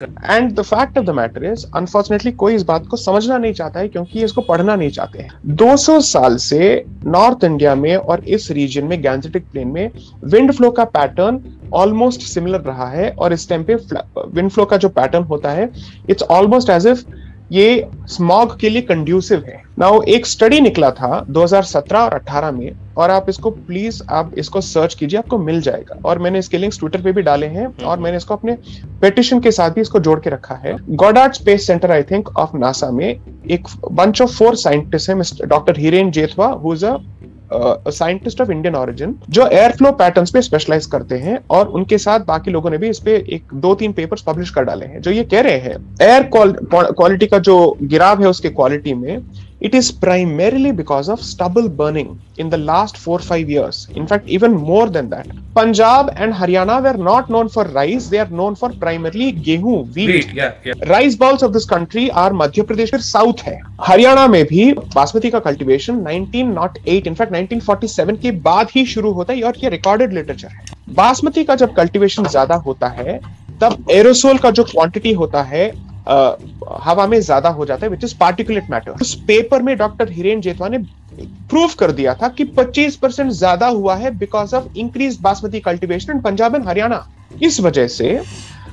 And the fact of the matter is unfortunately कोई इस बात को समझना नहीं चाहता है, क्योंकि इसको पढ़ना नहीं चाहते हैं। 200 साल से नॉर्थ इंडिया में और इस रीजन में गैंजेटिक प्लेन में विंड फ्लो का पैटर्न ऑलमोस्ट सिमिलर रहा है, और इस टाइम पे विंड फ्लो का जो पैटर्न होता है इट्स ऑलमोस्ट एज इफ ये स्मॉग के लिए कंड्यूसिव है। नाउ एक स्टडी निकला था 2017 और 18 में, और आप इसको प्लीज आप इसको सर्च कीजिए, आपको मिल जाएगा, और मैंने इसके लिंक्स ट्विटर पे भी डाले हैं, और मैंने इसको अपने पेटिशन के साथ भी इसको जोड़ के रखा है। Goddard space centre I think of NASA में एक बंच ऑफ 4 साइंटिस्ट है, doctor Hiren Jethwa who is scientist of Indian origin, जो एयर फ्लो पैटर्न्स पे स्पेशलाइज करते हैं, और उनके साथ बाकी लोगों ने भी इस पे 2-3 पेपर्स पब्लिश कर डाले हैं, जो ये कह रहे हैं एयर क्वालिटी का जो गिराव है उसके क्वालिटी में, it is primarily because of stubble burning in the last 4-5 years. In fact, even more than that. Punjab and Haryana were not known for rice, they are known for primarily गेहूं, wheat. Rice bowls of this country are Madhya Pradesh के south है। हरियाणा में भी बासमती का cultivation 1908, in fact 1947 के बाद ही शुरू होता है, और ये रिकॉर्डेड लिटरेचर है। बासमती का जब कल्टीवेशन ज्यादा होता है तब एरोसोल का जो क्वांटिटी होता है हवा में ज्यादा हो जाता है, विच इज पार्टिकुलेट मैटर। उस पेपर में डॉक्टर हिरेन जेतवा ने प्रूव कर दिया था कि 25% ज्यादा हुआ है because of increase basmati cultivation in Punjab and Haryana. इस वजह से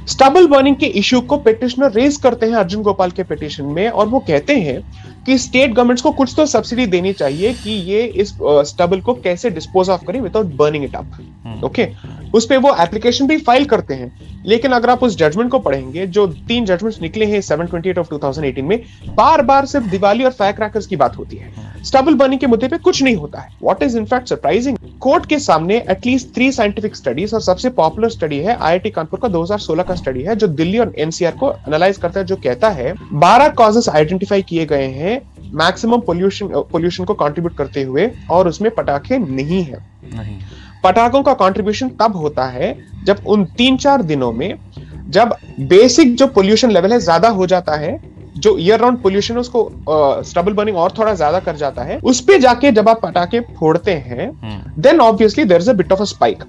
स्टबल बर्निंग के इश्यू को पिटिशनर रेज करते हैं अर्जुन गोपाल के पिटिशन में, और वो कहते हैं कि स्टेट गवर्नमेंट्स को कुछ तो सब्सिडी देनी चाहिए कि ये इस स्टबल को कैसे डिस्पोज ऑफ करें without burning it up. Okay, उस पे वो एप्लीकेशन भी फाइल करते हैं, लेकिन अगर आप उस जजमेंट को पढ़ेंगे, जो 3 जजमेंट्स निकले हैं 7/28 of 2018 में, बार बार सिर्फ दिवाली और फायर क्रैकर्स की बात होती है, स्टबल बर्निंग के मुद्दे पे कुछ नहीं होता है। What is in fact surprising, court के सामने एटलीस्ट 3 साइंटिफिक स्टडीज, और सबसे पॉपुलर स्टडी है आईआईटी कानपुर का 2016 का स्टडी है, जो दिल्ली और एनसीआर को एनालाइज करता है, जो कहता है 12 कॉजेस आइडेंटिफाई किए गए हैं मैक्सिमम पोल्यूशन को कंट्रीब्यूट करते हुए, और उसमें पटाखे नहीं है। पटाखों का कंट्रीब्यूशन तब होता है जब उन 3-4 दिनों में जब बेसिक जो पोल्यूशन लेवल है ज्यादा हो जाता है, जो ईयर राउंड पोल्यूशन है उसको स्टबल बर्निंग और थोड़ा ज्यादा कर जाता है, उस पे जाके जब आप पटाखे फोड़ते हैं then obviously there is a bit of a spike.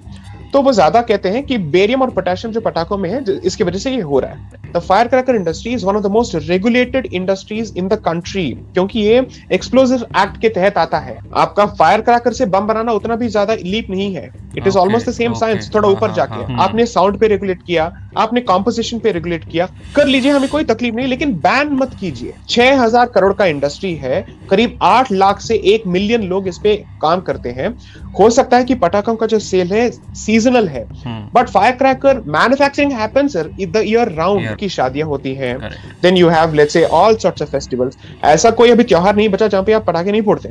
तो वो ज्यादा कहते हैं कि बेरियम और पोटेशियम जो पटाखों में है, इसकी वजह से ये हो रहा है। The fire cracker industry is one of the most regulated industries in the country, क्योंकि ये एक्सप्लोजिव एक्ट के तहत आता है। आपका फायर क्रैकर से बम बनाना उतना भी ज्यादा लीप नहीं है, it is almost the same science, थोड़ा ऊपर जाके आपने साउंड पे रेगुलेट किया, आपने कॉम्पोजिशन पे रेगुलेट किया, कर लीजिए, हमें कोई तकलीफ नहीं, लेकिन बैन मत कीजिए। 6000 करोड़ का इंडस्ट्री है, करीब 8 लाख से 1 मिलियन लोग इस पे काम करते हैं। हो सकता है कि पटाखों का जो सेल है सीजनल है, but fire cracker manufacturing happens the year round की शादियां होती हैं, then you have let's say all sorts of festivals. ऐसा कोई अभी त्योहार नहीं बचा जहां पे आप पटाखे नहीं फोड़ते।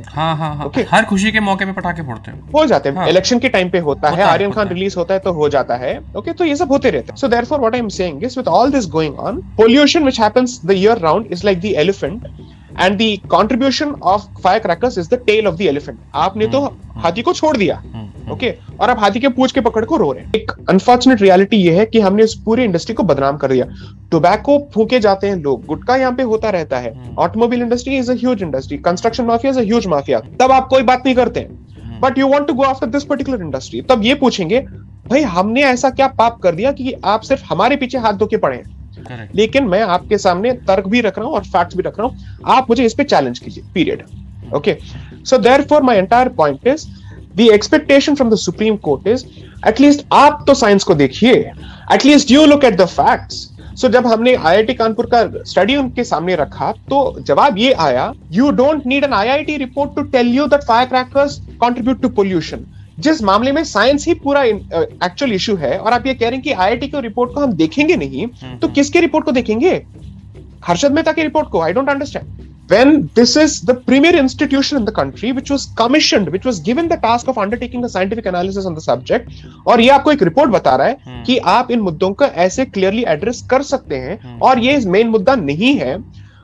ओके, हर खुशी के मौके पे पटाखे फोड़ते हैं, हो जाते हैं, इलेक्शन के टाइम पे होता है, आर्यन खान रिलीज होता है तो हो जाता है। ओके, तो ये सब होते रहते हैं। So therefore what I am saying is with all this going on, pollution which happens the year round is like the elephant, and the contribution of firecrackers is the tail of the elephant. आपने तो हाथी को छोड़ दिया, okay, और आप हाथी के पूंछ के पकड़ को रो रहे हैं। एक अनफॉर्चुनेट रियलिटी ये है कि हमने इस पूरी इंडस्ट्री को बदनाम कर दिया। टोबैको फूके जाते हैं लोग, गुटखा यहाँ पे होता रहता है, automobile industry is a huge industry, construction mafia is a huge mafia, तब आप कोई बात नहीं करते हैं, but you want to go after this particular industry. तब ये पूछेंगे भाई हमने ऐसा क्या पाप कर दिया कि आप सिर्फ हमारे पीछे हाथ धो के पड़े हैं। लेकिन मैं आपके सामने तर्क भी रख रहा हूं और फैक्ट्स भी रख रहा हूं, आप मुझे इस पे चैलेंज कीजिए, period. Okay, so therefore my entire point is the expectation from the Supreme Court is at least आप तो साइंस को देखिए, at least you look at the facts. So जब हमने आईआईटी कानपुर का स्टडी उनके सामने रखा तो जवाब ये आया, you don't need an IIT report to tell you that fire crackers contribute to pollution. जिस मामले में साइंस ही पूरा एक्चुअल इशू है, और आप ये कह रहे हैं कि आईआईटी की रिपोर्ट को हम देखेंगे नहीं, तो किसके रिपोर्ट को देखेंगे? हर्षद मेहता की रिपोर्ट को? I don't understand. When this is the premier institution in the country which was commissioned, which was given the task of undertaking a scientific analysis on the subject, और ये आपको एक रिपोर्ट बता रहा है कि आप इन मुद्दों को ऐसे क्लियरली एड्रेस कर सकते हैं, और ये मेन मुद्दा नहीं है,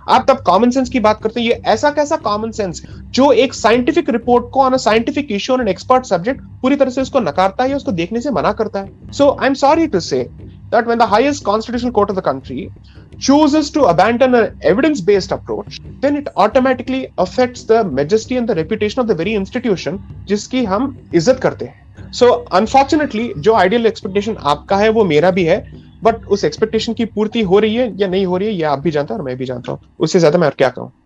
आप तब कॉमन सेंस की बात करते हैं। ये ऐसा कैसा कॉमन सेंस जो एक साइंटिफिक रिपोर्ट को on a scientific issue, on an expert subject पूरी तरह से उसको नकारता है या उसको देखने से मना करता है। सो आई एम सॉरी टू से that when the highest constitutional court of the country chooses to abandon an evidence-based approach, then it automatically affects the majesty and the reputation of the very institution जिसकी हम इज्जत करते हैं। So unfortunately, जो ideal expectation आपका है वो मेरा भी है, बट उस एक्सपेक्टेशन की पूर्ति हो रही है या नहीं हो रही है, ये आप भी जानते हो और मैं भी जानता हूँ। उससे ज्यादा मैं और क्या कहूँ।